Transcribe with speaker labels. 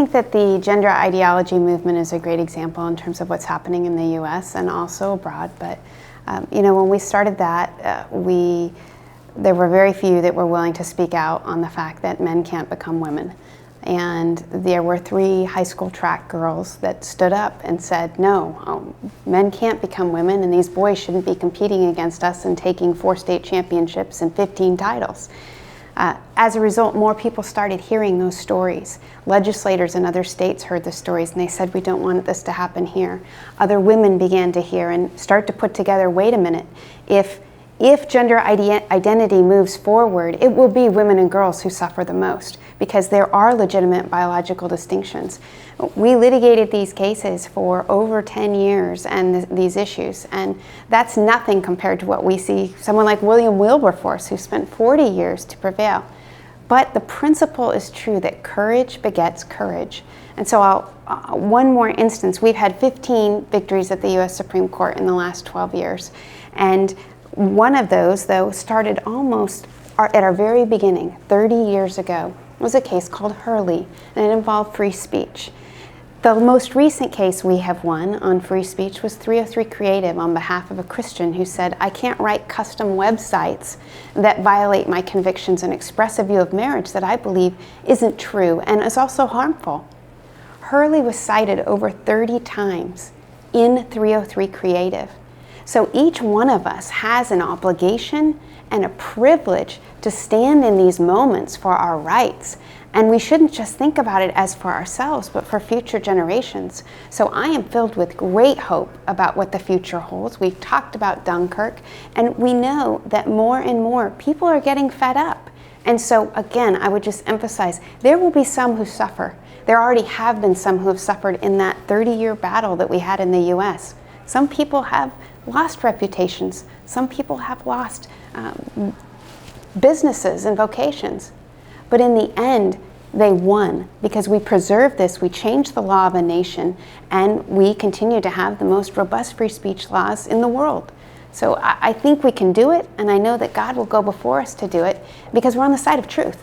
Speaker 1: think that the gender ideology movement is a great example in terms of what's happening in the US and also abroad. But when we started that, there were very few that were willing to speak out on the fact that men can't become women. And there were 3 high school track girls that stood up and said, no, men can't become women, and these boys shouldn't be competing against us and taking 4 state championships and 15 titles. As a result, more people started hearing those stories. Legislators in other states heard the stories and they said, we don't want this to happen here. Other women began to hear and start to put together, wait a minute, if gender identity moves forward, it will be women and girls who suffer the most because there are legitimate biological distinctions. We litigated these cases for over 10 years and these issues, and that's nothing compared to what we see someone like William Wilberforce, who spent 40 years to prevail. But the principle is true that courage begets courage. And so one more instance, we've had 15 victories at the US Supreme Court in the last 12 years. And one of those, though, started almost at our very beginning, 30 years ago. It was a case called Hurley, and it involved free speech. The most recent case we have won on free speech was 303 Creative on behalf of a Christian who said, I can't write custom websites that violate my convictions and express a view of marriage that I believe isn't true and is also harmful. Hurley was cited over 30 times in 303 Creative. So each one of us has an obligation and a privilege to stand in these moments for our rights. And we shouldn't just think about it as for ourselves, but for future generations. So I am filled with great hope about what the future holds. We've talked about Dunkirk, and we know that more and more people are getting fed up. And so again, I would just emphasize, there will be some who suffer. There already have been some who have suffered in that 30-year battle that we had in the US. Some people have lost reputations. Some people have lost businesses and vocations. But in the end, they won because we preserved this, we changed the law of a nation, and we continue to have the most robust free speech laws in the world. So I think we can do it, and I know that God will go before us to do it because we're on the side of truth.